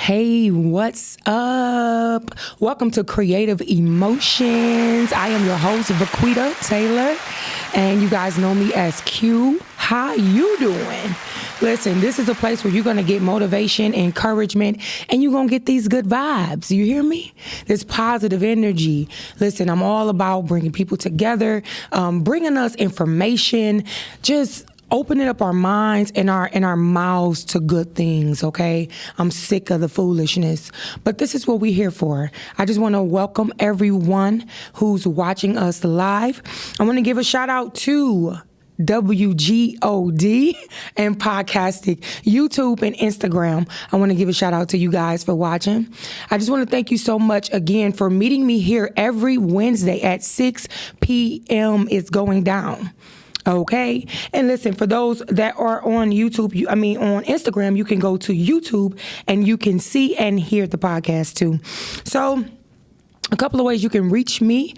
Hey, what's up? Welcome to Creative Emotions. I am your host, Vaquita Taylor, and you guys know me as Q. How you doing? Listen, this is a place where you're going to get motivation, encouragement, and you're going to get these good vibes. You hear me? This positive energy. Listen, I'm all about bringing people together, bringing us information, just opening up our minds and our mouths to good things, okay? I'm sick of the foolishness. But this is what we're here for. I just want to welcome everyone who's watching us live. I want to give a shout out to WGOD and Podcastic, YouTube and Instagram. I want to give a shout out to you guys for watching. I just want to thank you so much again for meeting me here every Wednesday at 6 p.m. It's going down. Okay. And listen, for those that are on YouTube, on Instagram, you can go to YouTube and you can see and hear the podcast too. So a couple of ways you can reach me.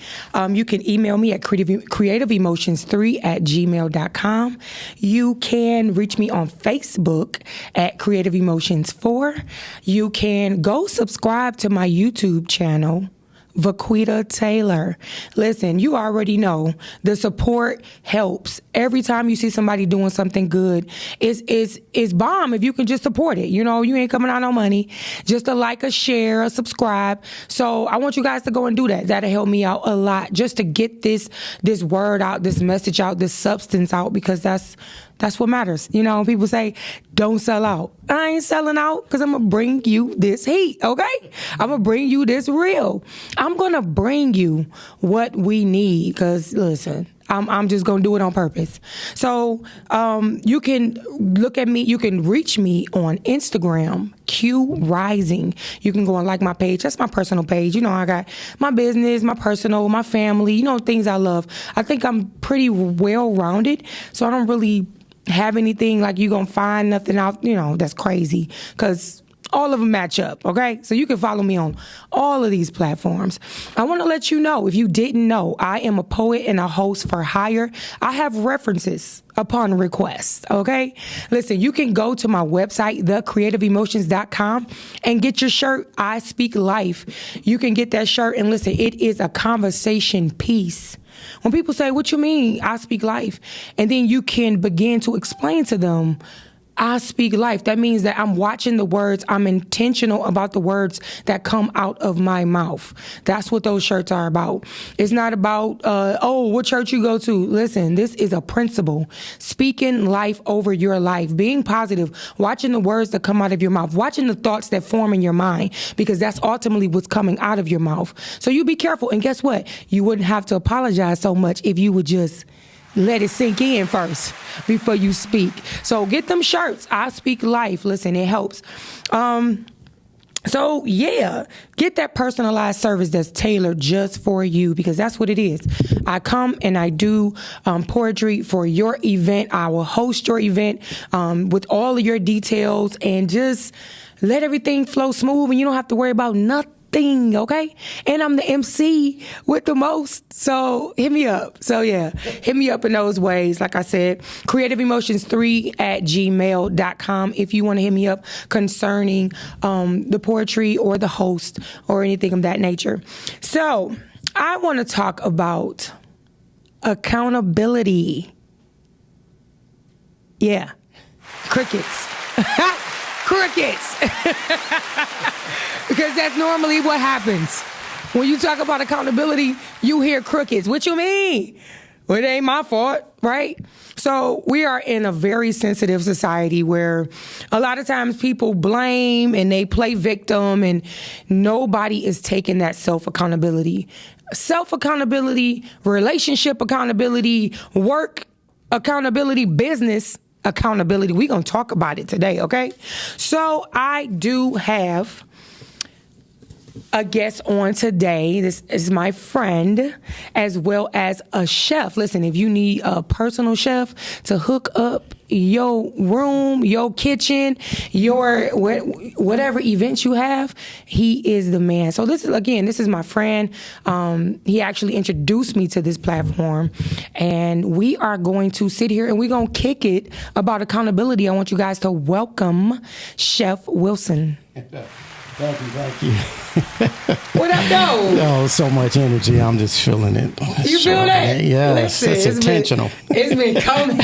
You can email me at creativeemotions3@gmail.com. You can reach me on Facebook at Creative Emotions 4. You can go subscribe to my YouTube channel, Vaquita Taylor. Listen, you already know the support helps. Every time you see somebody doing something good, it's bomb if you can just support it. You know, you ain't coming out no money. Just a like, a share, a subscribe. So I want you guys to go and do that. That'll help me out a lot just to get this word out, this message out, this substance out, because that's what matters. You know, people say, don't sell out. I ain't selling out because I'm going to bring you this heat, okay? I'm going to bring you this real. I'm going to bring you what we need because, listen, I'm just going to do it on purpose. So you can look at me. You can reach me on Instagram, Q Rising. You can go and like my page. That's my personal page. You know, I got my business, my personal, my family, you know, things I love. I think I'm pretty well-rounded, so I don't really have anything like you gonna find nothing out, you know, that's crazy, because all of them match up, okay? So you can follow me on all of these platforms. I want to let you know, if you didn't know, I am a poet and a host for hire. I have references upon request, okay? Listen, you can go to my website, thecreativeemotions.com, and get your shirt, I Speak Life. You can get that shirt, and listen, it is a conversation piece. When people say, what you mean, I speak life? And then you can begin to explain to them, I speak life. That means that I'm watching the words. I'm intentional about the words that come out of my mouth. That's what those shirts are about. It's not about, what church you go to. Listen, this is a principle. Speaking life over your life, being positive, watching the words that come out of your mouth, watching the thoughts that form in your mind, because that's ultimately what's coming out of your mouth. So you be careful. And guess what? You wouldn't have to apologize so much if you would just let it sink in first before you speak. So get them shirts. I Speak Life. Listen, it helps. So yeah, get that personalized service that's tailored just for you, because that's what it is. I come and I do poetry for your event. I will host your event with all of your details and just let everything flow smooth, and you don't have to worry about nothing. Okay? And I'm the MC with the most. So hit me up. So yeah, hit me up in those ways. Like I said, creativeemotions3@gmail.com if you want to hit me up concerning the poetry or the host or anything of that nature. So I want to talk about accountability. Yeah. Crickets. Crickets. Because that's normally what happens. When you talk about accountability, you hear crickets. What you mean? Well, it ain't my fault, right? So we are in a very sensitive society where a lot of times people blame and they play victim, and nobody is taking that self-accountability. Self-accountability, relationship accountability, work accountability, business accountability. We're going to talk about it today, okay? So I do have a guest on today. This is my friend, as well as a chef. Listen, if you need a personal chef to hook up your room, your kitchen, your whatever events you have, he is the man. So this is my friend. He actually introduced me to this platform, and we are going to sit here and we're going to kick it about accountability. I want you guys to welcome Chef Wilson. Thank you. What up, though? Oh, so much energy. I'm just feeling it. You feel that? Yes, it's intentional. It's been coming.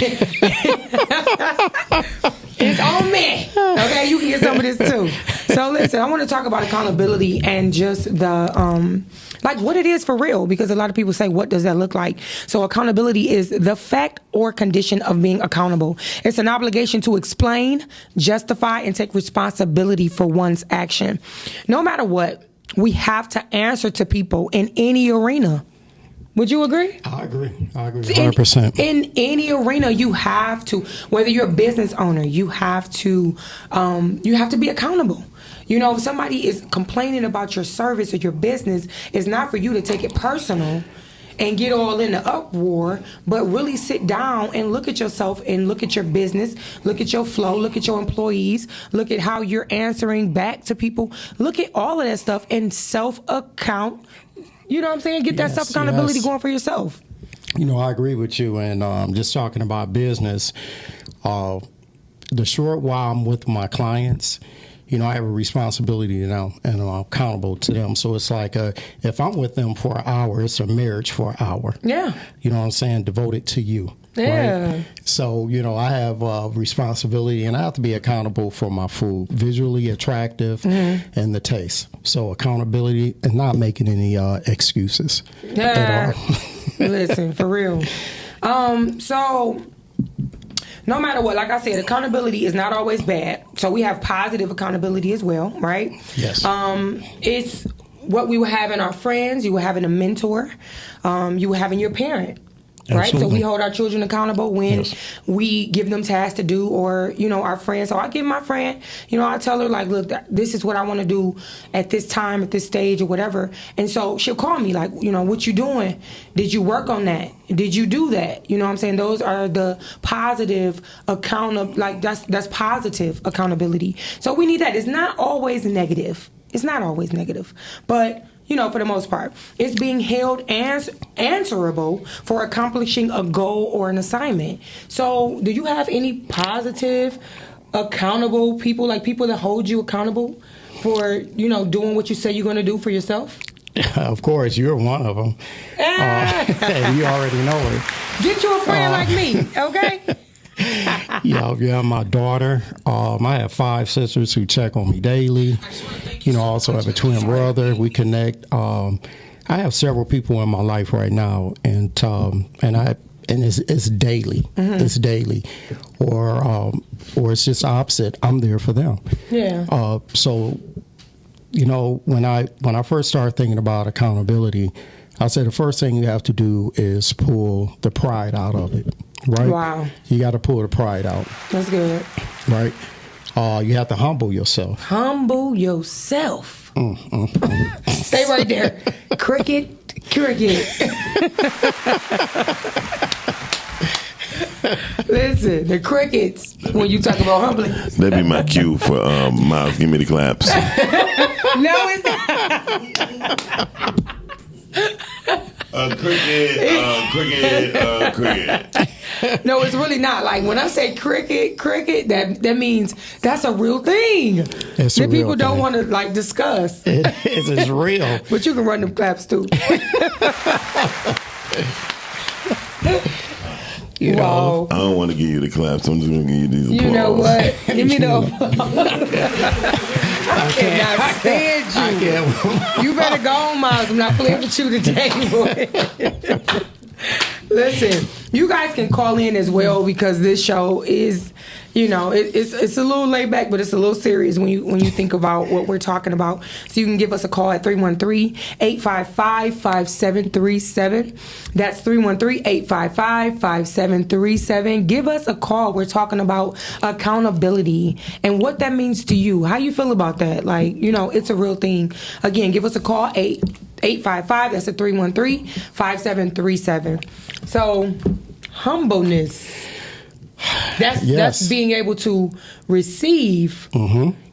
It's on me. Okay, you can get some of this too. So listen, I want to talk about accountability and just the like what it is for real, because a lot of people say, what does that look like? So accountability is the fact or condition of being accountable. It's an obligation to explain, justify, and take responsibility for one's action. No matter what, we have to answer to people in any arena. Would you agree? I agree 100%. In any arena, you have to, whether you're a business owner, you have to be accountable. You know, if somebody is complaining about your service or your business, it's not for you to take it personal and get all in the uproar, but really sit down and look at yourself and look at your business, look at your flow, look at your employees, look at how you're answering back to people, look at all of that stuff and self-account. You know what I'm saying? Get that self-accountability going for yourself. You know, I agree with you. And just talking about business, the short while I'm with my clients, you know, I have a responsibility now, and I'm accountable to them. So it's like if I'm with them for an hour, it's a marriage for an hour. Yeah. You know what I'm saying? Devoted to you. Yeah. Right? So, you know, I have responsibility, and I have to be accountable for my food, visually attractive, and the taste. So accountability and not making any excuses at all. Listen, for real. So no matter what, like I said, accountability is not always bad. So we have positive accountability as well, right? Yes. It's what we will have in our friends, you will have in a mentor, you will have in your parent. Right, Absolutely. so we hold our children accountable when we give them tasks to do, or you know, our friends. So I give my friend, you know, I tell her like, look, this is what I want to do at this time, at this stage, or whatever. And so she'll call me like, you know, what you doing? Did you work on that? Did you do that? You know what I'm saying? Those are the positive like that's positive accountability. So we need that. It's not always negative. It's not always negative, but. You know, for the most part, it's being held answerable for accomplishing a goal or an assignment. So, do you have any positive, accountable people, like people that hold you accountable for, you know, doing what you say you're going to do for yourself? Of course, you're one of them. You already know it. Get you a friend like me, okay? Yeah, my daughter. I have 5 sisters who check on me daily. You know, I also have a twin brother. We connect. I have several people in my life right now, and it's daily. It's daily, or it's just opposite. I'm there for them. Yeah. So, you know, when I first started thinking about accountability, I said the first thing you have to do is pull the pride out of it. Right? Wow. You got to pull the pride out. That's good. Right? You have to humble yourself. Humble yourself. Stay right there. Cricket. Listen, the crickets, when you talk about humbling. That'd be my cue for Miles. Give me the claps. No, it's not. Cricket. No, it's really not. Like when I say cricket, that means that's a real thing It's that a real people don't thing. want to like discuss. It's real. But you can run them claps too. You know, I don't want to give you the claps. I'm just going to give you these applause. You know what? Give me the I cannot stand you. You better go on, Miles. I'm not playing with you today, boy. Listen, you guys can call in as well because this show is, you know, it's a little laid back, but it's a little serious when you think about what we're talking about. So you can give us a call at 313-855-5737. That's 313-855-5737. Give us a call. We're talking about accountability and what that means to you. How you feel about that? Like, you know, it's a real thing. Again, give us a call, 855, that's a 313-5737. So, humbleness. That's being able to receive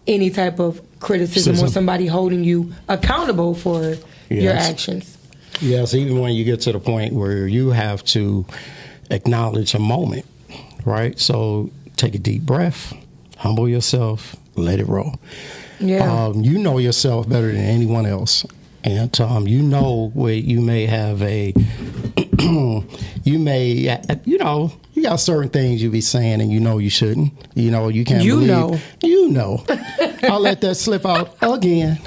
any type of criticism or somebody holding you accountable for your actions. Yes, even when you get to the point where you have to acknowledge a moment, right? So take a deep breath, humble yourself, let it roll. Yeah. You know yourself better than anyone else. And you know where you may have you got certain things you be saying and you shouldn't. You can't believe. You know. I'll let that slip out again.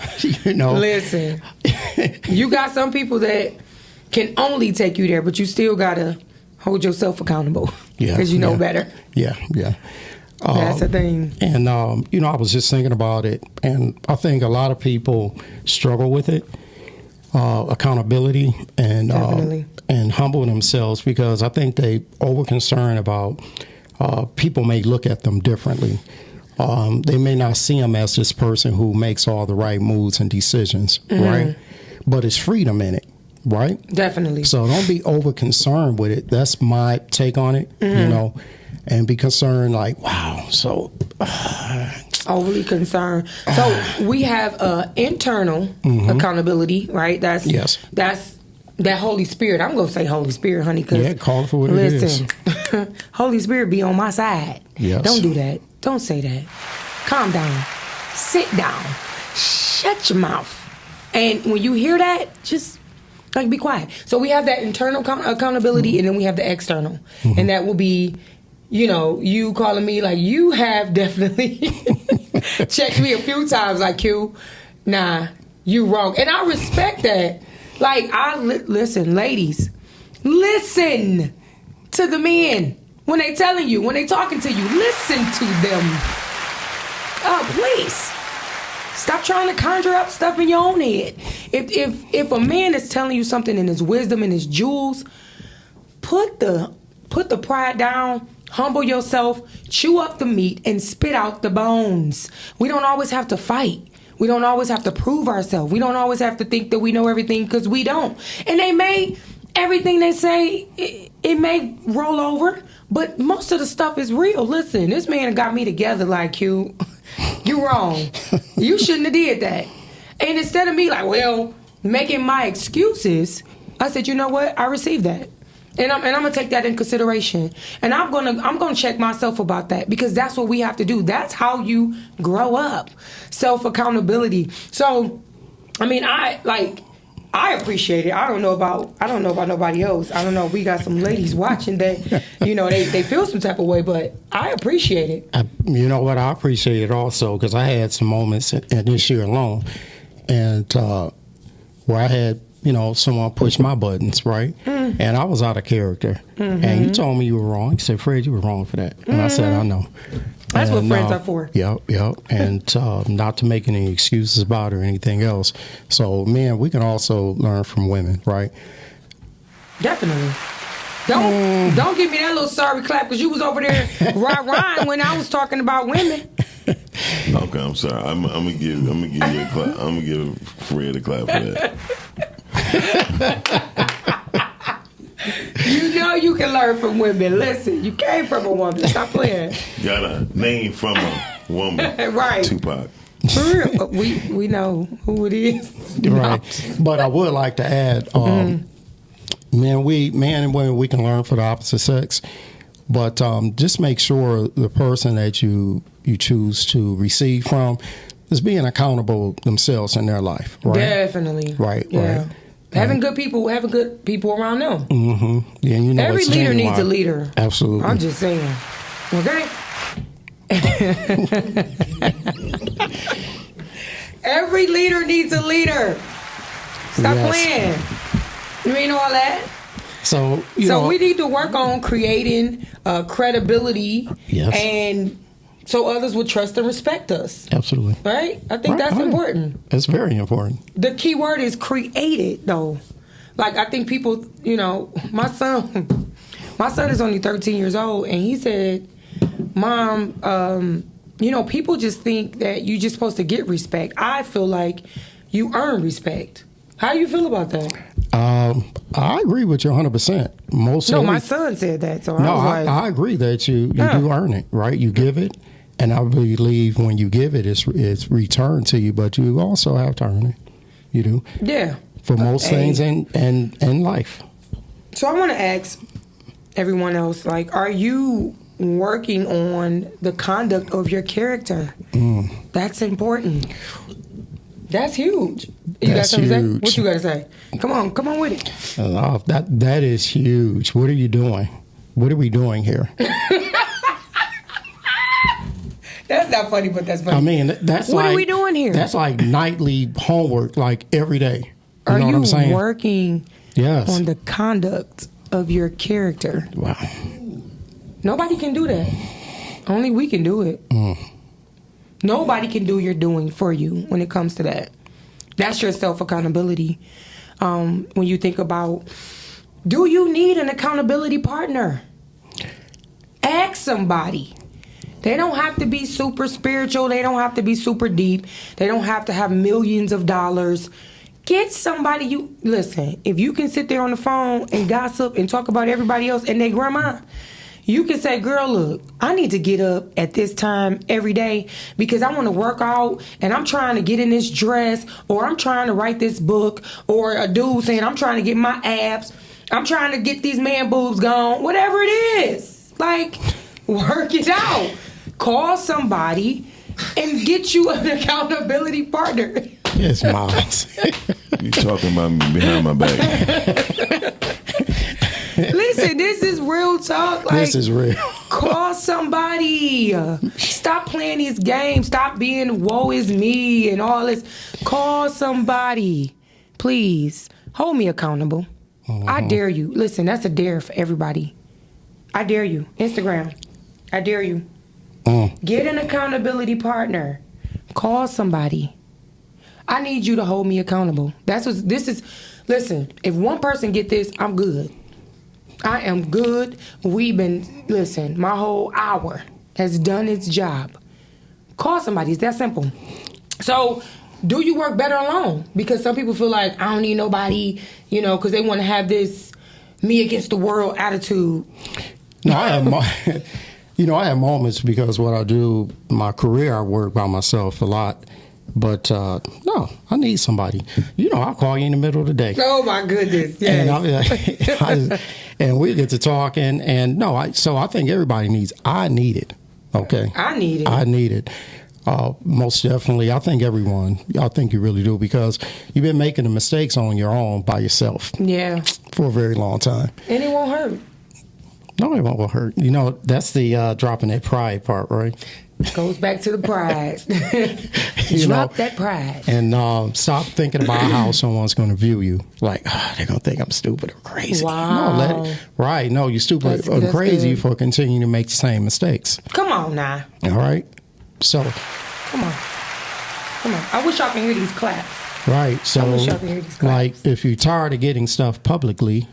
Listen, you got some people that can only take you there, but you still got to hold yourself accountable. Yeah. Because you know better. Yeah. That's the thing. And, I was just thinking about it, and I think a lot of people struggle with it. Accountability and humble themselves, because I think they over concerned about people may look at them differently. They may not see them as this person who makes all the right moves and decisions, right? But it's freedom in it, right? Definitely. So don't be over concerned with it. That's my take on it, and be concerned like, wow, so overly concerned. So we have internal accountability, right? That's that Holy Spirit. I'm gonna say Holy Spirit, honey, because call it for what it is. Holy Spirit be on my side. Yes. Don't do that. Don't say that. Calm down. Sit down. Shut your mouth. And when you hear that, just be quiet. So we have that internal accountability, and then we have the external, and that will be, you calling me like you have definitely checked me a few times like, Q, nah, you wrong. And I respect that. Like, listen, ladies, listen to the men. When they telling you, when they talking to you, listen to them. Please. Stop trying to conjure up stuff in your own head. If a man is telling you something in his wisdom and his jewels, put the pride down, humble yourself, chew up the meat, and spit out the bones. We don't always have to fight. We don't always have to prove ourselves. We don't always have to think that we know everything, because we don't. And everything they say, it may roll over, but most of the stuff is real. Listen, this man got me together like you. You wrong. You shouldn't have did that. And instead of me making my excuses, I said, you know what? I received that. And I'm gonna take that in consideration. And I'm gonna check myself about that, because that's what we have to do. That's how you grow up. Self accountability. So, I appreciate it. I don't know about nobody else. I don't know if we got some ladies watching that, they feel some type of way, but I appreciate it. You know what? I appreciate it also, because I had some moments in this year alone, and where I had, someone push my buttons, right? And I was out of character. And you told me you were wrong. You said, Fred, you were wrong for that. And I said, I know. That's what friends are for. Yep. And not to make any excuses about it or anything else. So, men, we can also learn from women, right? Definitely. Don't give me that little sorry clap, because you was over there rah-rahing when I was talking about women. Okay, I'm sorry. I'm gonna give you a clap. I'm gonna give Fred a clap for that. You can learn from women. Listen, you came from a woman. Stop playing. Got a name from a woman. Right. Tupac. For real. We know who it is. Right. But I would like to add, man and women, we can learn from the opposite sex. But just make sure the person that you choose to receive from is being accountable themselves in their life. Right? Definitely. Right. Yeah. Right. Having good people around them. Mm-hmm. Yeah, every leader needs a leader. Absolutely. I'm just saying. Okay? Every leader needs a leader. Stop playing. You ain't all that. So we need to work on creating credibility, and so others will trust and respect us. Absolutely. Right? I think that's important. It's very important. The key word is created, though. Like, I think people, my son is only 13 years old, and he said, Mom, people just think that you're just supposed to get respect. I feel like you earn respect. How do you feel about that? I agree with you 100%. My son said that, so I agree that you do earn it, right? You give it, and I believe when you give it, it's returned to you, but you also have to earn it. You do. Yeah. For most things in life. So I want to ask everyone else, like, are you working on the conduct of your character. That's important. That's huge. You got That's something to say? huge. What you got to say? Come on with it. That is huge. What are you doing? What are we doing here? That's not funny, but that's funny. I mean, that's What like, are we doing here? That's like nightly homework, like every day. You Are know what I'm you saying? working Yes. on the conduct of your character? Wow. Nobody can do that. Only we can do it. Nobody can do your doing for you when it comes to that. That's your self-accountability. When you think about, do you need an accountability partner? Ask somebody. They don't have to be super spiritual. They don't have to be super deep. They don't have to have millions of dollars. Get somebody you listen. If you can sit there on the phone and gossip and talk about everybody else and their grandma, you can say, girl, look, I need to get up at this time every day because I want to work out and I'm trying to get in this dress, or I'm trying to write this book, or a dude saying I'm trying to get my abs, I'm trying to get these man boobs gone, whatever it is. Like, work it out. Call somebody and get you an accountability partner. It's Miles. You talking about me behind my back? Listen, this is real talk. Like, This is real. call somebody. Stop playing these games. Stop being woe is me and all this. Call somebody. Please. Hold me accountable. I dare you. Listen, that's a dare for everybody. I dare you. Instagram. I dare you. Get an accountability partner. Call somebody. I need you to hold me accountable. That's what this is. Listen, if one person get this, I'm good. I am good. Listen, my whole hour has done its job. Call somebody. It's that simple. So, do you work better alone? Because some people feel like, I don't need nobody, because they want to have this me against the world attitude. No, I have, I have moments because what I do, my career, I work by myself a lot. But no, I need somebody. I'll call you in the middle of the day. Oh my goodness! Yes. And I'll be like, and we get to talking. And no, so I think everybody needs. I need it. Okay. I need it. I need it. Most definitely. I think everyone. I think you really do, because you've been making the mistakes on your own by yourself. Yeah. For a very long time. And it won't hurt. No, it won't hurt. That's the dropping that pride part, right? Goes back to the pride. Drop that pride. And stop thinking about how someone's going to view you. Like, they're going to think I'm stupid or crazy. Wow. No, you're stupid or That's crazy good. for continuing to make the same mistakes. Come on now. All right? So, Come on. I wish y'all can hear these claps. right. So, I wish y'all could hear these claps. like, if you're tired of getting stuff publicly,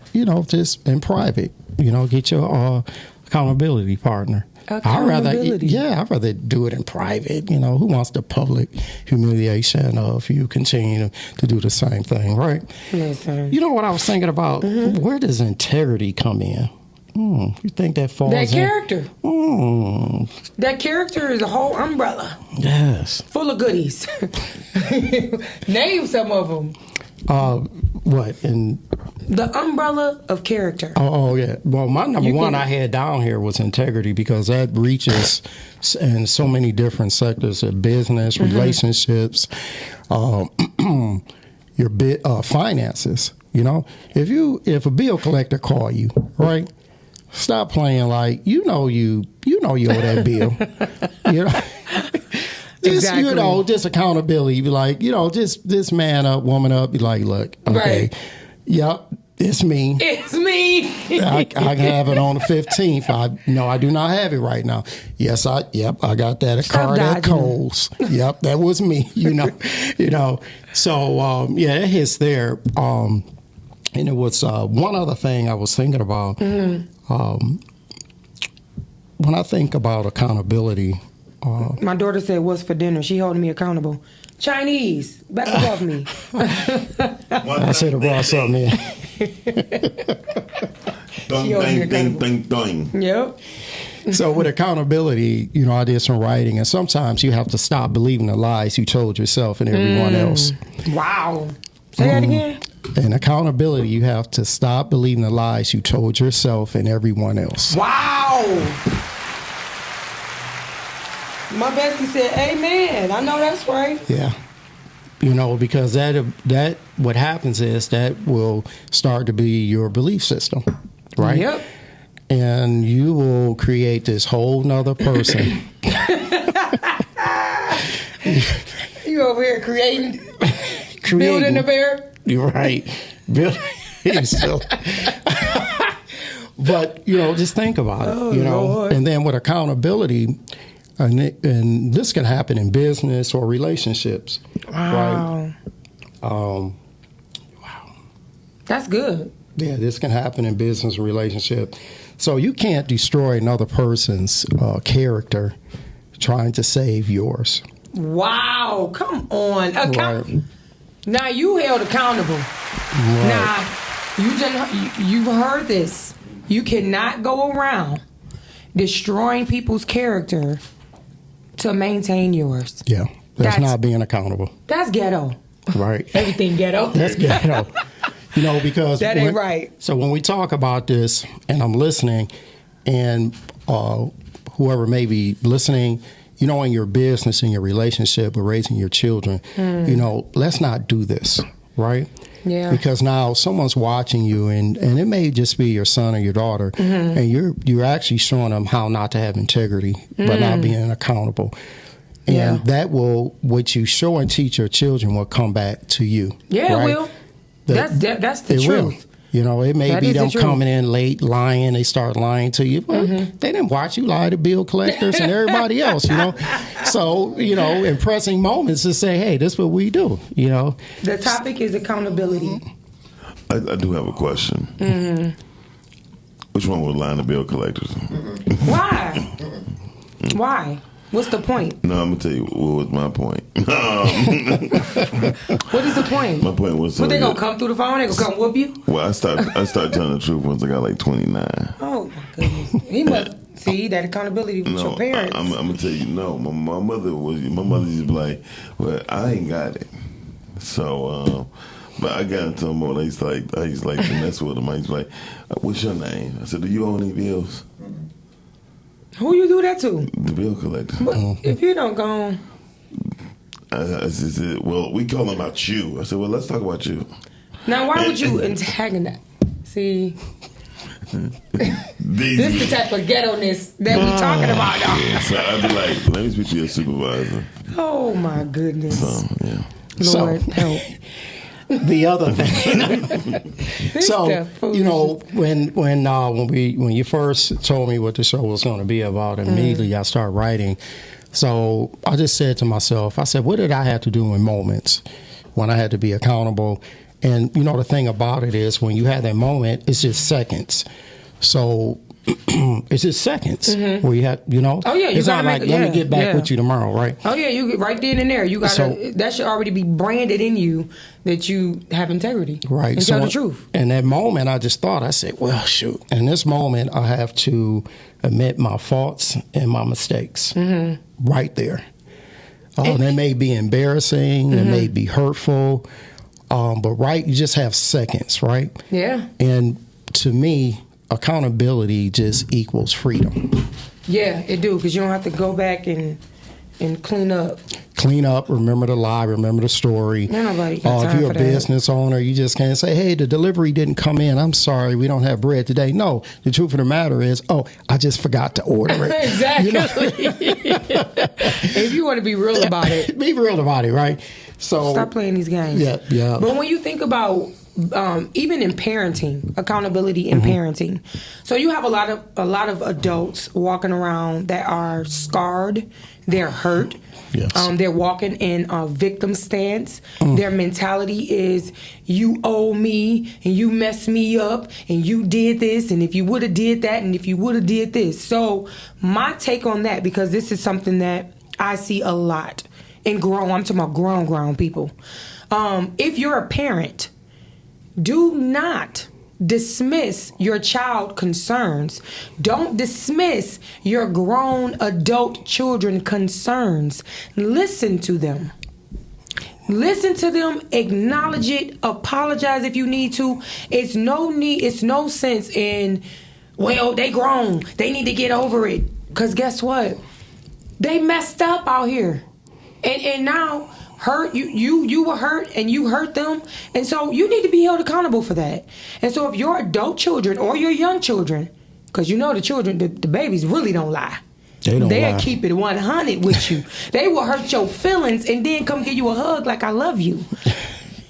just in private, get your accountability partner. Accountability. I'd rather do it in private. Who wants the public humiliation of you continue to do the same thing, right? Listen. You know what I was thinking about? Mm-hmm. Where does integrity come in? You think that falls That in? character. Mm, That character is a whole umbrella yes. full of goodies. Name some of them. What? And The umbrella of character. oh yeah. Well, my number You one can- I had down here was integrity, because that reaches in so many different sectors of business, Mm-hmm. relationships, your finances. If a bill collector call you, right? Stop playing like you owe that bill. Just, Exactly. just accountability. Be like, just man up, woman up. Be like, look, okay, Right. yep, it's me. It's me. I can have it on the 15th. I do not have it right now. Yes, I got that Stop card at dodging. Kohl's. Yep, that was me. So it hits there. And it was one other thing I was thinking about. When I think about accountability, My daughter said, "What's for dinner?" She holding me accountable. Chinese. Back above me. I should have brought something in. Ding, She over here ding, going- ding, ding. Yep. So with accountability, I did some writing, and sometimes you have to stop believing the lies you told yourself and everyone else. Wow. Say that again. In accountability, you have to stop believing the lies you told yourself and everyone else. Wow. My bestie said, amen. I know that's right. Yeah. Because that what happens is that will start to be your belief system, right? Yep. And you will create this whole nother person. You over here creating building a bear. You're right. Building. So, but just think about it. Lord. And then with accountability, and this can happen in business or relationships. Wow. Right? That's good. Yeah, this can happen in business relationship. So you can't destroy another person's character trying to save yours. Wow. Come on. Right. Now you held accountable. Right. Now you've heard this. You cannot go around destroying people's character to maintain yours. Yeah, that's not being accountable. That's ghetto. Right. Everything ghetto. That's ghetto. Because that ain't right. So when we talk about this, and I'm listening, and whoever may be listening, in your business, in your relationship, with raising your children, let's not do this, right? Yeah. Because now someone's watching you, and it may just be your son or your daughter, and you're actually showing them how not to have integrity, but not being accountable. And that will, what you show and teach your children will come back to you. Yeah, right? it will. That's the truth. It may That be is the them truth. coming in late, lying. They start lying to you. Well, they didn't watch you lie to bill collectors and everybody else, So, impressing moments to say, hey, this is what we do, The topic is accountability. I do have a question. Which one was lying to bill collectors? Why? Why? What's the point? No, I'm gonna tell you what was my point. What is the point? My point was, But they gonna come through the phone? They gonna come whoop you? Well, I started telling the truth once I got like 29. Oh my goodness! He must see that accountability with your parents. I'm gonna tell you, no. My mother used to be like, well, I ain't got it. So, but I got into them more. I used to like to mess with them. I used to be like, what's your name? I said, do you owe any bills? Who you do that to? The bill collector. But if you don't go, I said, well, we call about you. I said, well, let's talk about you. now why would you antagonize? See, this is the type of ghetto-ness that we talking about. Yeah, so I'd be like, let me speak to your supervisor. Oh my goodness, So, yeah. Lord help. The other thing. When you first told me what the show was going to be about, immediately I started writing. So I just said to myself, I said, what did I have to do in moments when I had to be accountable? And the thing about it is, when you have that moment, it's just seconds. So it's just seconds where you have, Oh yeah, you it's not like let me get back with you tomorrow, right? Oh yeah, you get right then and there. You gotta that should already be branded in you that you have integrity, right? And tell the truth. In that moment, I just thought, I said, well, shoot. In this moment, I have to admit my faults and my mistakes, right there. They may be embarrassing, they may be hurtful, but you just have seconds, right? Yeah. And to me, accountability just equals freedom. Yeah, it do, because you don't have to go back and clean up. Clean up, remember the lie, remember the story. Nobody got time if you're for a business owner, you just can't say, hey, the delivery didn't come in. I'm sorry, we don't have bread today. No, the truth of the matter is, I just forgot to order it. Exactly. If you want to be real about it. Be real about it, right? So Stop playing these games. Yeah. But when you think about even in parenting, accountability in parenting, so you have a lot of adults walking around that are scarred, they're hurt. Yes. They're walking in a victim stance. Their mentality is, you owe me, and you messed me up, and you did this, and if you would have did that, and if you would have did this. So my take on that, because this is something that I see a lot in I'm talking about grown people. If you're a parent, do not dismiss your child concerns. Don't dismiss your grown adult children concerns. Listen to them. Listen to them, acknowledge it, apologize if you need to. It's no sense in, well, they grown, they need to get over it. Because guess what? They messed up out here, and now hurt you were hurt and you hurt them, and so you need to be held accountable for that. And so if your adult children or your young children, because you know the children, the babies really don't lie. They'll They'll keep it 100 with you. They will hurt your feelings and then come give you a hug like I love you.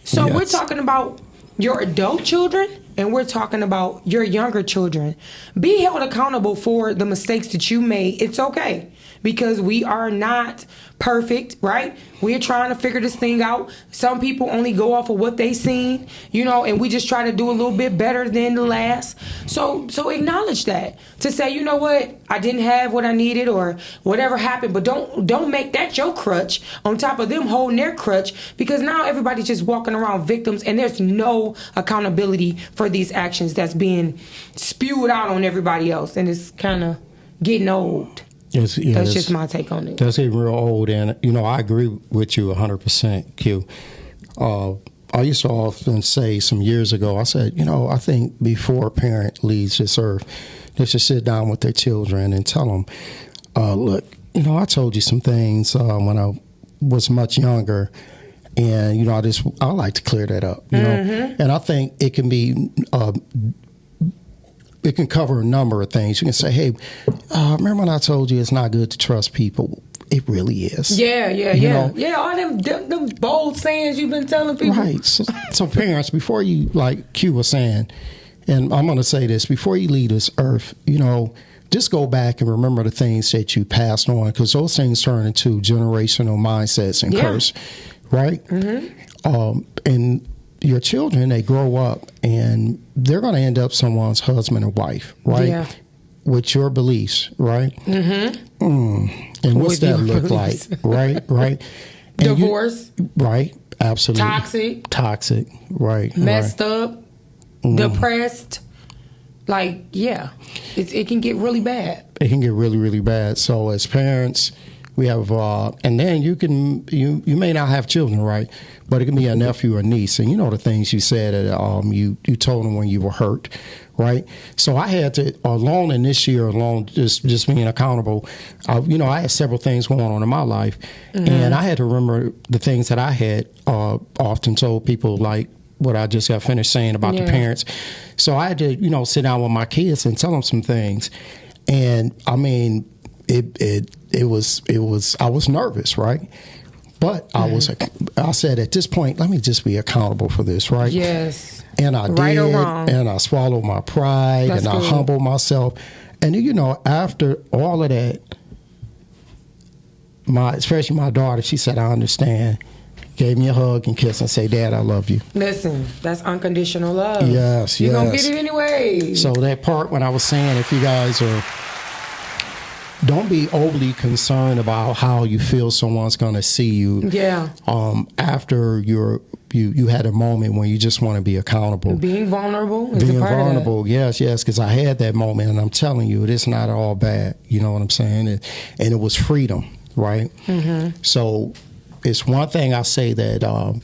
So Yes. we're talking about your adult children and we're talking about your younger children. Be held accountable for the mistakes that you made. It's okay because we are not perfect, right? We're trying to figure this thing out. Some people only go off of what they seen, and we just try to do a little bit better than the last. So acknowledge that. To say, you know what, I didn't have what I needed or whatever happened, but don't make that your crutch on top of them holding their crutch, because now everybody's just walking around victims and there's no accountability for these actions that's being spewed out on everybody else, and it's kind of getting old. That's just my take on it. That's getting real old, and I agree with you 100%, Q. I used to often say some years ago, I said, I think before a parent leaves this earth, they should sit down with their children and tell them, look, I told you some things when I was much younger, and I like to clear that up, and I think it can be. It can cover a number of things. You can say, hey, remember when I told you it's not good to trust people? It really is. Yeah. All them bold sayings you've been telling people. Right. So parents, before you, like Q was saying, and I'm going to say this, before you leave this earth, just go back and remember the things that you passed on, because those things turn into generational mindsets and curse, right? Mm-hmm. And your children, they grow up and they're going to end up someone's husband or wife, right? Yeah. With your beliefs, right? Mm-hmm. And what's that look like, right? And divorce. Right, absolutely. Toxic, right. Messed up, depressed. Like, yeah, it can get really bad. It can get really, really bad. So as parents, we have, and then you may not have children, right? But it can be a nephew or niece, and the things you said that you told them when you were hurt, right? So I had to, alone in this year, just being accountable, I had several things going on in my life, and I had to remember the things that I had often told people, like what I just got finished saying about the parents. So I had to, sit down with my kids and tell them some things, and I mean, it was I was nervous, right? But I said at this point, let me just be accountable for this, right? Yes. And I did, right or wrong. And I swallowed my pride, and I humbled myself. And after all of that, especially my daughter, she said, I understand. Gave me a hug and kiss and say, Dad, I love you. Listen, that's unconditional love. Yes, You're going to get it anyway. So that part when I was saying, if you guys don't be overly concerned about how you feel someone's going to see you. Yeah. After you had a moment when you just want to be accountable. Being vulnerable is a part of that. Yes, because I had that moment, and I'm telling you, it's not all bad. You know what I'm saying? And it was freedom, right? Mm-hmm. So it's one thing I say that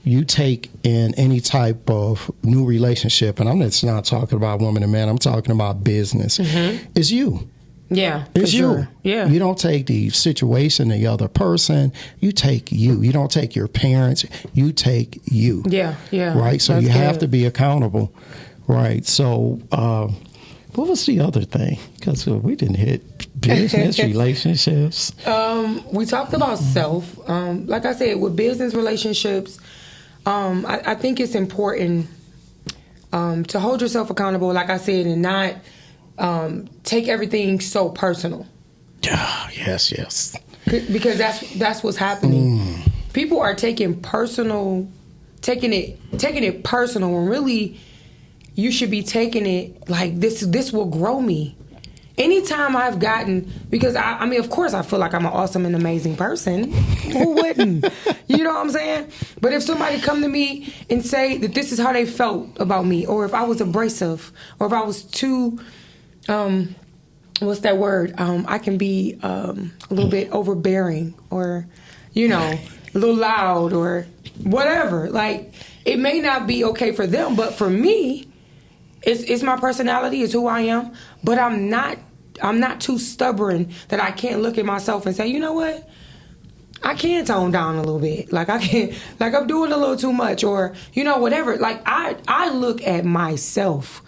you take in any type of new relationship, and I'm just not talking about woman and man, I'm talking about business, is you. Yeah, it's you. Sure. Yeah. You don't take the situation, the other person. You take you. You don't take your parents. You take you. Yeah. Right? So that's you have good. to be accountable. Right. So what was the other thing? Because we didn't hit business, relationships. We talked about self. Like I said, with business relationships, I think it's important to hold yourself accountable, like I said, and not take everything so personal. Yes. Because that's what's happening. People are taking it personal, when really you should be taking it like this will grow me. Anytime I've gotten, because I mean, of course I feel like I'm an awesome and amazing person. Who wouldn't? You know what I'm saying? But if somebody come to me and say that this is how they felt about me, or if I was abrasive, or if I was too what's that word? I can be a little bit overbearing, or, a little loud, or whatever. Like, it may not be okay for them, but for me, it's my personality, it's who I am. But I'm not not too stubborn that I can't look at myself and say, you know what? I can tone down a little bit. Like I'm doing a little too much, or whatever. Like I look at myself.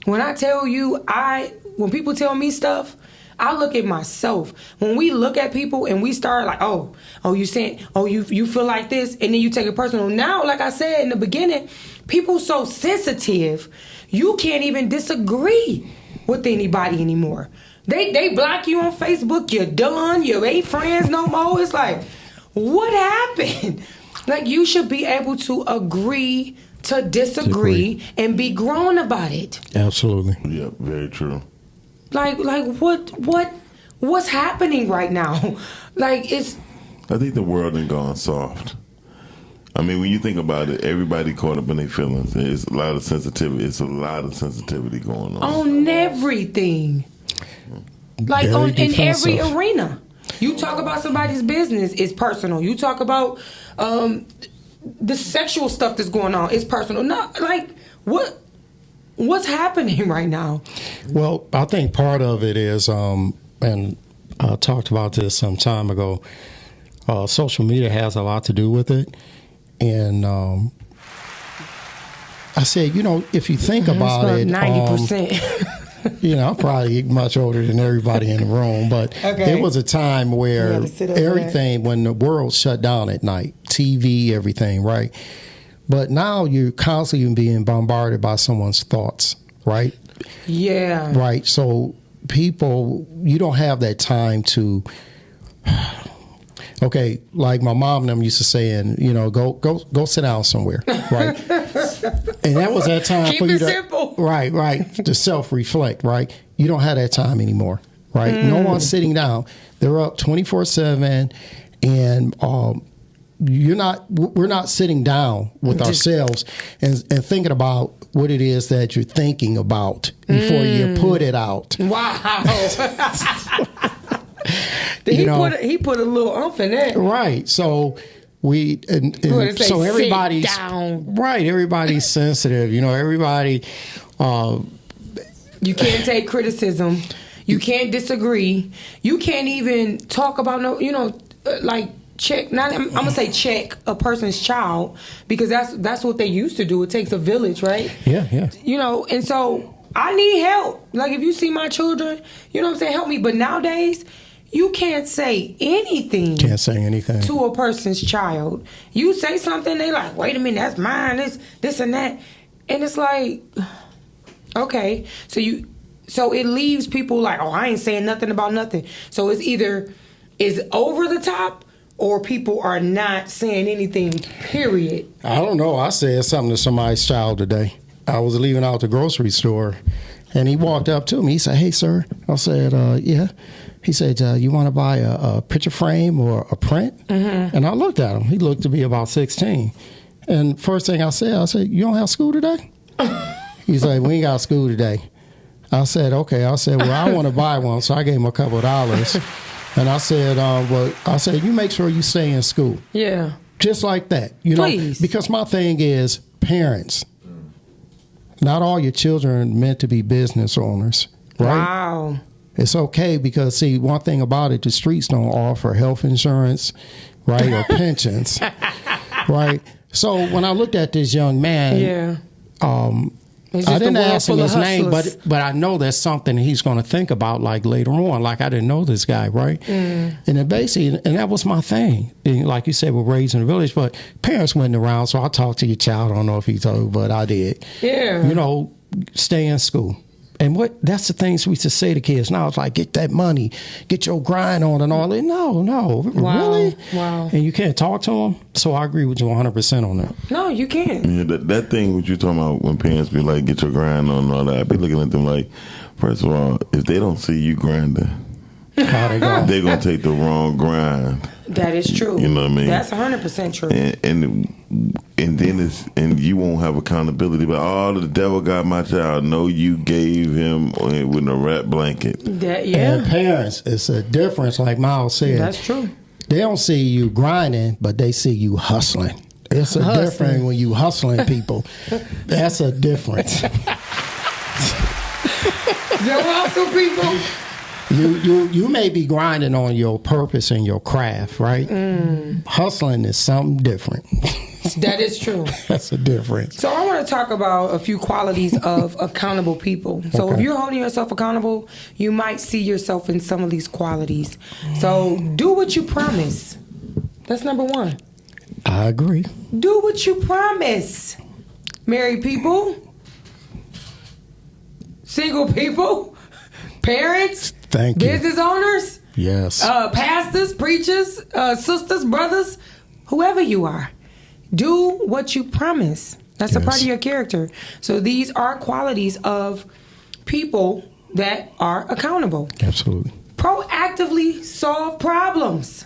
When I tell you, when people tell me stuff, I look at myself. When we look at people and we start like, oh, you saying, you feel like this, and then you take it personal. Now, like I said in the beginning, people so sensitive, you can't even disagree with anybody anymore. They block you on Facebook, you're done, you ain't friends no more. It's like, what happened? Like, you should be able to agree to disagree and be grown about it. Absolutely. Yeah, very true. Like what's happening right now? Like, it's... I think the world has gone soft. I mean, when you think about it, everybody caught up in their feelings. It's a lot of sensitivity. It's a lot of sensitivity going on everything. Like in every arena. You talk about somebody's business, it's personal. You talk about the sexual stuff that's going on, it's personal. No, like what's happening right now? Well, I think part of it is, and I talked about this some time ago. Social media has a lot to do with it, and I said, if you think about it, 90%. I'm probably much older than everybody in the room, but there was a time where everything, when the world shut down at night, TV, everything, right? But now you're constantly being bombarded by someone's thoughts, right? Yeah. Right. So people, you don't have that time to, like my mom and them used to say, go sit down somewhere, right? And that was that time Keep for you it to, simple. right, to self-reflect, right? You don't have that time anymore, right? No one's sitting down. They're up 24/7, and we're not sitting down with ourselves and thinking about what it is that you're thinking about before you put it out. Wow. He put a little umph in that. Right. So so everybody's down. Right. Everybody's sensitive. Everybody. You can't take criticism. You can't disagree. You can't even talk about check. I'm gonna say check a person's child, because that's what they used to do. It takes a village, right? Yeah. And so I need help. Like, if you see my children, help me. But nowadays, you can't say anything. Can't say anything to a person's child. You say something, they like, wait a minute, that's mine. This and that, and it's like, okay, so it leaves people like, oh, I ain't saying nothing about nothing. So it's either is over the top, or people are not saying anything, period. I don't know. I said something to somebody's child today. I was leaving out the grocery store, and he walked up to me. He said, "Hey, sir." I said, "Yeah." He said, "You want to buy a picture frame or a print?" Mm-hmm. And I looked at him. He looked to be about 16. And first thing I said, "You don't have school today?" He's like, "We ain't got school today." I said, "Okay." I said, "Well, I want to buy one." So I gave him a couple of dollars. And I said, you make sure you stay in school. Yeah. Just like that. Please. Because my thing is, parents, not all your children are meant to be business owners, right? Wow. It's okay, because, see, one thing about it, the streets don't offer health insurance, right, or pensions, right? So when I looked at this young man, I didn't ask him his name, but I know that's something he's going to think about, like, later on. Like, I didn't know this guy, right? And then basically, and that was my thing. And like you said, we're raised in a village, but parents went around, so I talked to your child. I don't know if he told, but I did. Yeah. Stay in school. And that's the things we used to say to kids. Now it's like, get that money, get your grind on and all that. No, really? Wow. And you can't talk to them? So I agree with you 100% on that. No, you can't. Yeah, that thing what you're talking about, when parents be like, get your grind on and all that, I be looking at them like, first of all, if they don't see you grinding, how they go? They're going to take the wrong grind. That is true. You know what I mean? That's 100% true. And then you won't have accountability. But the devil got my child. No, you gave him with a wrap blanket. And parents, it's a difference. Like Miles said, that's true. They don't see you grinding, but they see you hustling. It's a difference when you hustling people. That's a difference. You hustle people. You may be grinding on your purpose and your craft, right? Hustling is something different. That is true. That's a difference. So I want to talk about a few qualities of accountable people. So if Okay. you're holding yourself accountable, you might see yourself in some of these qualities. So do what you promise. That's number one. I agree. Do what you promise. Married people, single people, parents, Thank you. business owners, Yes. pastors, preachers, sisters, brothers, whoever you are. Do what you promise. That's a part of Yes. your character. So these are qualities of people that are accountable. Absolutely. Proactively solve problems.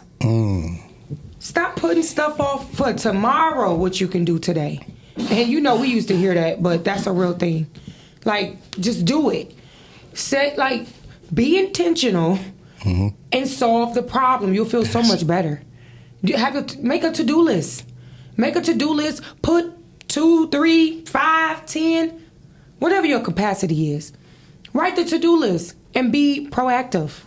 Stop putting stuff off for tomorrow, what you can do today. And you know, we used to hear that, but that's a real thing. Like, just do it. Be intentional and solve the problem. You'll feel so much better. Make a to-do list. Make a to-do list. Put 2, 3, 5, 10, whatever your capacity is. Write the to-do list and be proactive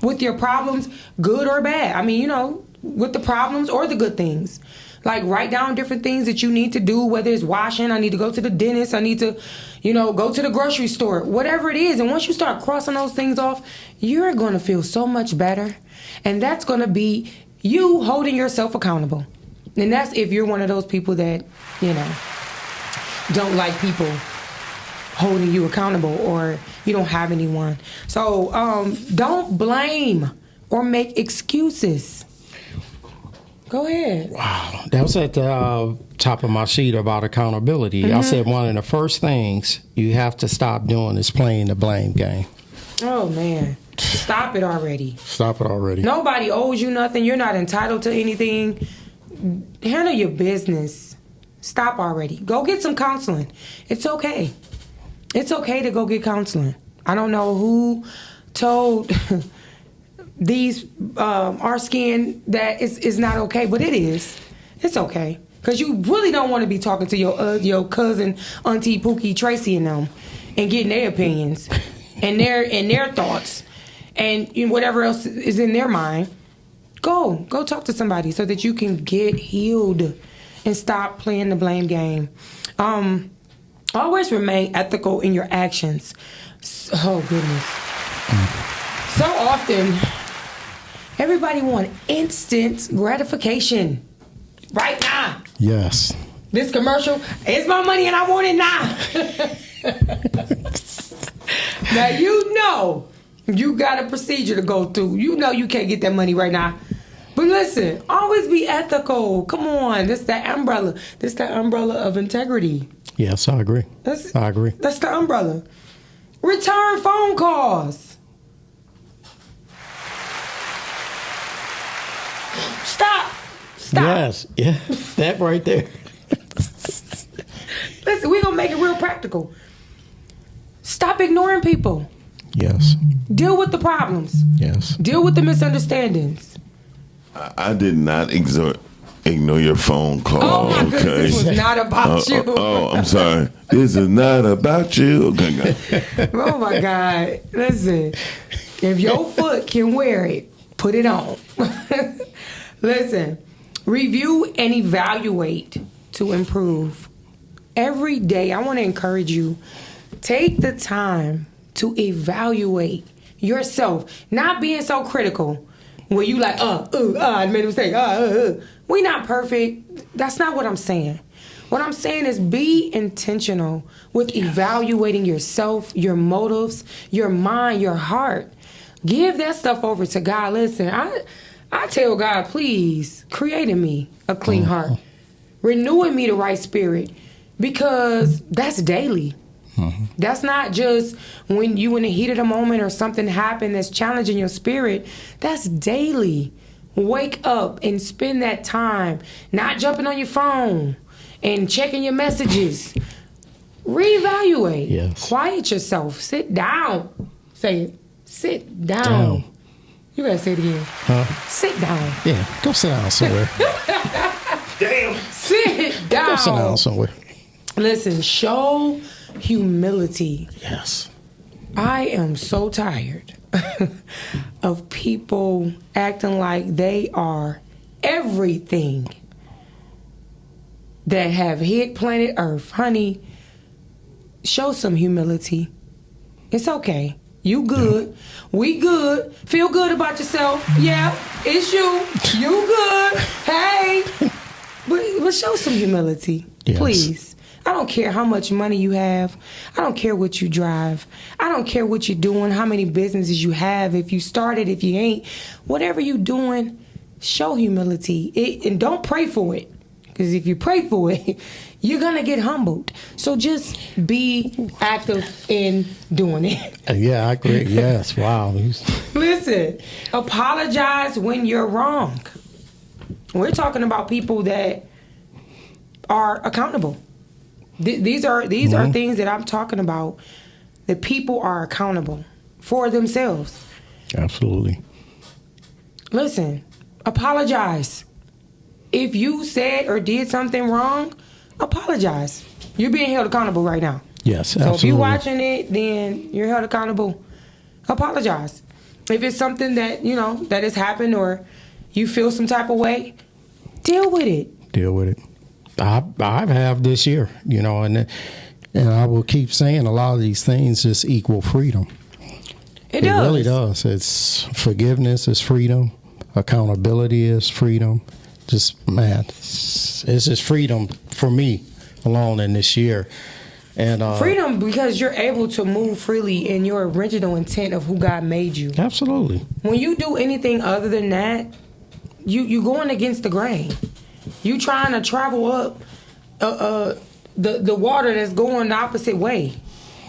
with your problems, good or bad. I mean, you know, with the problems or the good things. Like, write down different things that you need to do, whether it's washing, I need to go to the dentist, I need to, go to the grocery store, whatever it is. And once you start crossing those things off, you're going to feel so much better. And that's going to be you holding yourself accountable. And that's if you're one of those people that, don't like people holding you accountable, or you don't have anyone. So don't blame or make excuses. Go ahead. Wow. That was at the top of my sheet about accountability. I said one of the first things you have to stop doing is playing the blame game. Oh, man. Stop it already. Stop it already. Nobody owes you nothing. You're not entitled to anything. Handle your business. Stop already. Go get some counseling. It's okay. It's okay to go get counseling. I don't know who told these our skin that is not okay, but it is. It's okay, because you really don't want to be talking to your cousin, Auntie Pookie, Tracy, and them, and getting their opinions and their thoughts and whatever else is in their mind. Go talk to somebody so that you can get healed and stop playing the blame game. Always remain ethical in your actions. Oh, goodness. So often, everybody wants instant gratification right now. Yes. This commercial, it's my money and I want it now. Now, you got a procedure to go through. You know you can't get that money right now. But listen, always be ethical. Come on. This that umbrella. This that umbrella of integrity. Yes, I agree. I agree. That's the umbrella. Return phone calls. Stop. Yes. Yeah. That right there. Listen, we're going to make it real practical. Stop ignoring people. Yes. Deal with the problems. Yes. Deal with the misunderstandings. I did not ignore your phone call. Oh, my goodness, this was not about you. I'm sorry. This is not about you. Okay. Oh, my God. Listen, if your foot can wear it, put it on. Listen, review and evaluate to improve. Every day, I want to encourage you, take the time to evaluate yourself. Not being so critical. Where you like, I made a mistake. We not perfect. That's not what I'm saying. What I'm saying is be intentional with evaluating yourself, your motives, your mind, your heart. Give that stuff over to God. Listen, I tell God, please, create in me a clean heart. Renew in me the right spirit. Because that's daily. That's not just when you in the heat of the moment or something happened that's challenging your spirit. That's daily. Wake up and spend that time not jumping on your phone and checking your messages. Reevaluate. Yes. Quiet yourself. Sit down. Say it. Sit down. Down. You gotta say it again. Huh? Sit down. Yeah. Go sit down somewhere. Sit down. Go sit down somewhere. Listen, show humility. Yes. I am so tired of people acting like they are everything that have hit planet Earth. Honey, show some humility. It's okay. You good. We good. Feel good about yourself. Yeah, it's you. You good. Hey. But show some humility. Yes. Please. I don't care how much money you have. I don't care what you drive. I don't care what you're doing, how many businesses you have, if you started, if you ain't. Whatever you doing, show humility. And don't pray for it. Because if you pray for it, you're going to get humbled. So just be active in doing it. Yeah, I agree. Yes. Wow. Listen, apologize when you're wrong. We're talking about people that are accountable. These are things that I'm talking about. That people are accountable for themselves. Absolutely. Listen, apologize. If you said or did something wrong, apologize. You're being held accountable right now. Yes, So absolutely. if you're watching it, then you're held accountable. Apologize. If it's something that, that has happened or you feel some type of way, deal with it. Deal with it. I have this year, and I will keep saying a lot of these things just equal freedom. It does. Really does. It's forgiveness is freedom. Accountability is freedom. Just, man, it's just freedom for me alone in this year. And Freedom because you're able to move freely in your original intent of who God made you. Absolutely. When you do anything other than that, you going against the grain. You trying to travel up the water that's going the opposite way.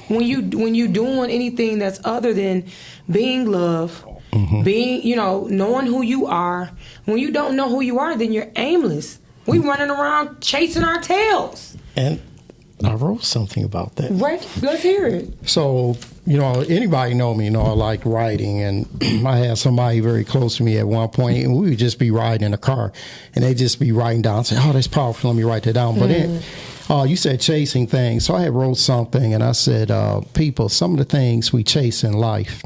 When you doing anything that's other than being love, being, knowing who you are. When you don't know who you are, then you're aimless. We running around chasing our tails. And I wrote something about that. Right? Let's hear it. So, anybody know me, I like writing. And I had somebody very close to me at one point, and we would just be riding in a car, and they'd just be writing down, say, oh, that's powerful, let me write that down. But then you said chasing things. So I had wrote something, and I said, people, some of the things we chase in life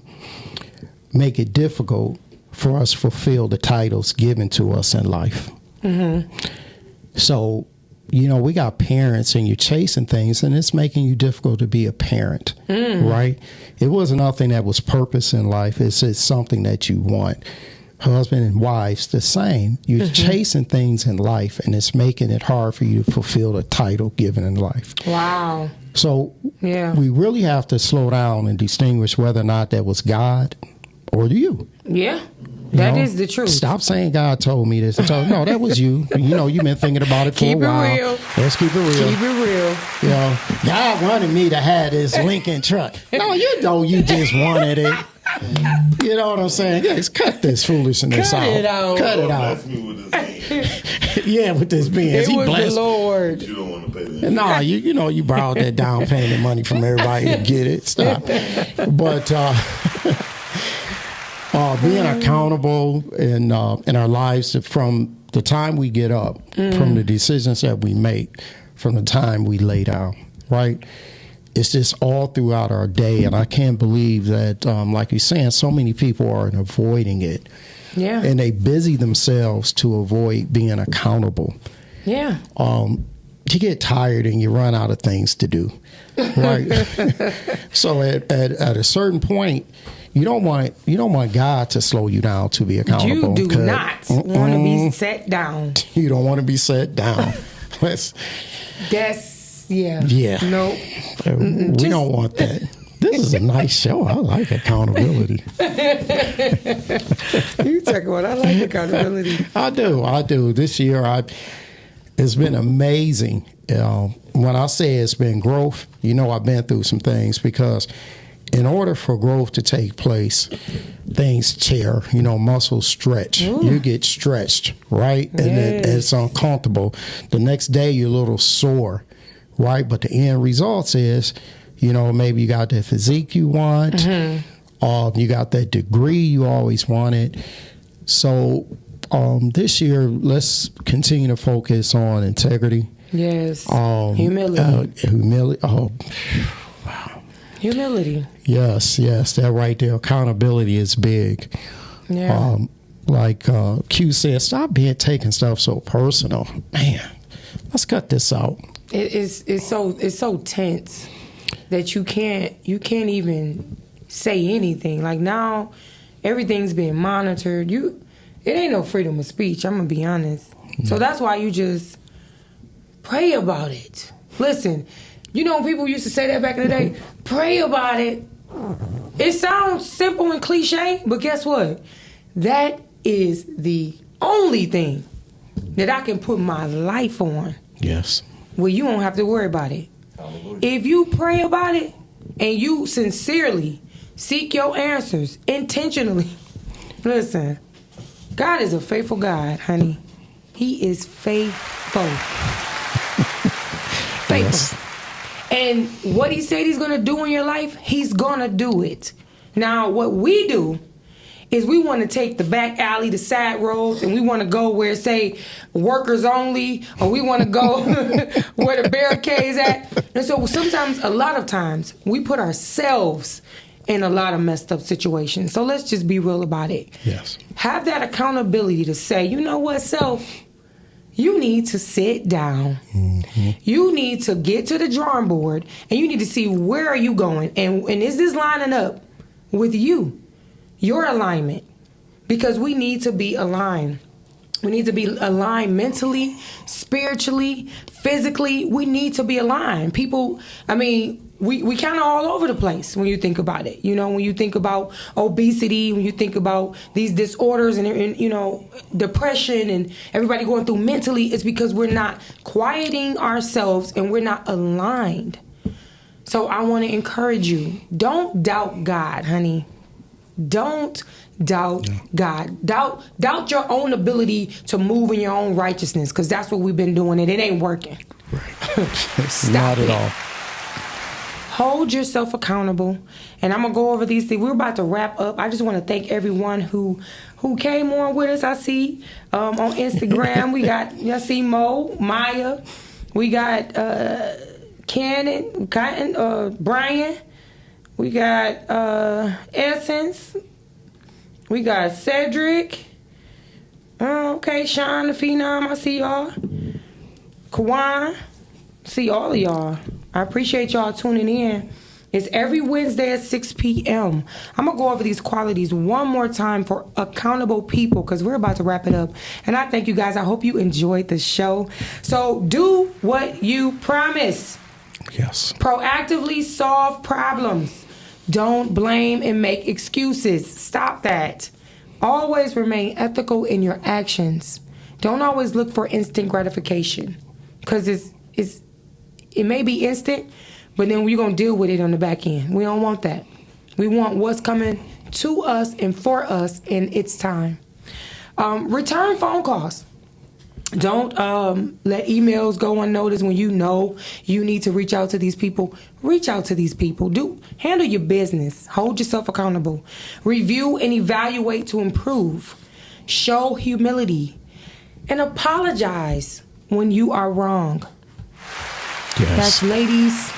make it difficult for us to fulfill the titles given to us in life. So, we got parents and you're chasing things and it's making you difficult to be a parent, right? It wasn't nothing that was purpose in life. It's just something that you want. Husband and wives, the same. You're chasing things in life and it's making it hard for you to fulfill the title given in life. Wow. So Yeah. we really have to slow down and distinguish whether or not that was God or you. Yeah. That is the truth. Stop saying God told me this. No, that was you. You've been thinking about it for Keep a it while. real. Let's keep it real. Keep it real. God wanted me to have this Lincoln truck. No, you don't. You just wanted it. You know what I'm saying? Guys, cut this foolishness Cut out. it out. Cut it out. Bless me with this. Yeah, with this Benz. It He was the blessed. Lord. You don't want to pay that. No, you borrowed that down payment money from everybody to get it. Stop. But being accountable in our lives from the time we get up, from the decisions that we make, from the time we lay down, right? It's just all throughout our day. And I can't believe that, like you're saying, so many people are avoiding it. Yeah. And they busy themselves to avoid being accountable. Yeah. You get tired and you run out of things to do, right? So at a certain point, you don't want God to slow you down to be accountable. You do not want to be set down. You don't want to be set down. Yeah. Nope. We don't want that. This is a nice show. I like accountability. You talk about I like accountability. I do. This year, it's been amazing. When I say it's been growth, I've been through some things because in order for growth to take place, things tear, muscles stretch. Ooh. You get stretched, right? And it's uncomfortable. The next day, you're a little sore, right? But the end result is, maybe you got that physique you want, you got that degree you always wanted. So this year, let's continue to focus on integrity. Yes. Humility. Humility. Oh, wow. Humility. Yes, that right there. Accountability is big. Yeah. Like Q said, stop taking stuff so personal. Man, let's cut this out. It's so tense that you can't even say anything. Like now, everything's being monitored. It ain't no freedom of speech. I'm gonna be honest. Yeah. So that's why you just pray about it. Listen, you know when people used to say that back in the day, pray about it. It sounds simple and cliche, but guess what? That is the only thing that I can put my life on. Yes. Well, you won't have to worry about it. If you pray about it and you sincerely seek your answers intentionally, listen, God is a faithful God, honey. He is faithful. Faithful. Yes. And what he said he's going to do in your life, he's going to do it. Now, what we do is we want to take the back alley, the side roads, and we want to go where it say workers only, or we want to go where the barricades at. And so sometimes, a lot of times, we put ourselves in a lot of messed up situations. So let's just be real about it. Yes. Have that accountability to say, you know what, self, you need to sit down. Mm-hmm. You need to get to the drawing board, and you need to see where are you going, and is this lining up with you? Your alignment, because we need to be aligned. We need to be aligned mentally, spiritually, physically. We need to be aligned. People, I mean, we kind of all over the place when you think about it. You know, when you think about obesity, when you think about these disorders and you know, depression and everybody going through mentally, it's because we're not quieting ourselves and we're not aligned. So I want to encourage you, don't doubt God, honey. Don't doubt God. Doubt your own ability to move in your own righteousness, because that's what we've been doing, and it ain't working. Right. Stop Not at it. all. Hold yourself accountable. And I'm going to go over these things. We're about to wrap up. I just want to thank everyone who came on with us. I see on Instagram, we got, I see Mo, Maya. We got Cannon, Brian. We got Essence. We got Cedric. Okay, Sean the Phenom. I see y'all. Kawan. See all of y'all. I appreciate y'all tuning in. It's every Wednesday at 6 p.m. I'm going to go over these qualities one more time for accountable people, because we're about to wrap it up. And I thank you guys. I hope you enjoyed the show. So do what you promise. Yes. Proactively solve problems. Don't blame and make excuses. Stop that. Always remain ethical in your actions. Don't always look for instant gratification, because it may be instant, but then we're going to deal with it on the back end. We don't want that. We want what's coming to us and for us in its time. Return phone calls. Don't let emails go unnoticed when you know you need to reach out to these people. Reach out to these people. Handle your business. Hold yourself accountable. Review and evaluate to improve. Show humility. And apologize when you are wrong. Yes. That's ladies.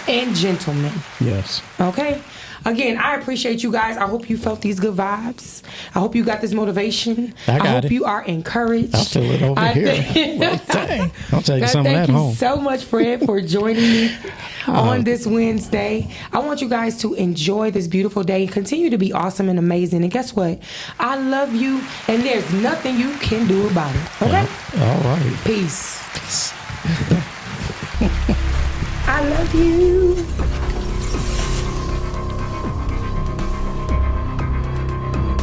And gentlemen. Yes. Okay? Again, I appreciate you guys. I hope you felt these good vibes. I hope you got this motivation. I hope you are encouraged. I feel it over here. Like, dang. I'll take some of that home. Thank you so much, Fred, for joining me on this Wednesday. I want you guys to enjoy this beautiful day. Continue to be awesome and amazing. And guess what? I love you, and there's nothing you can do about it. Okay? All right. Peace. I love you.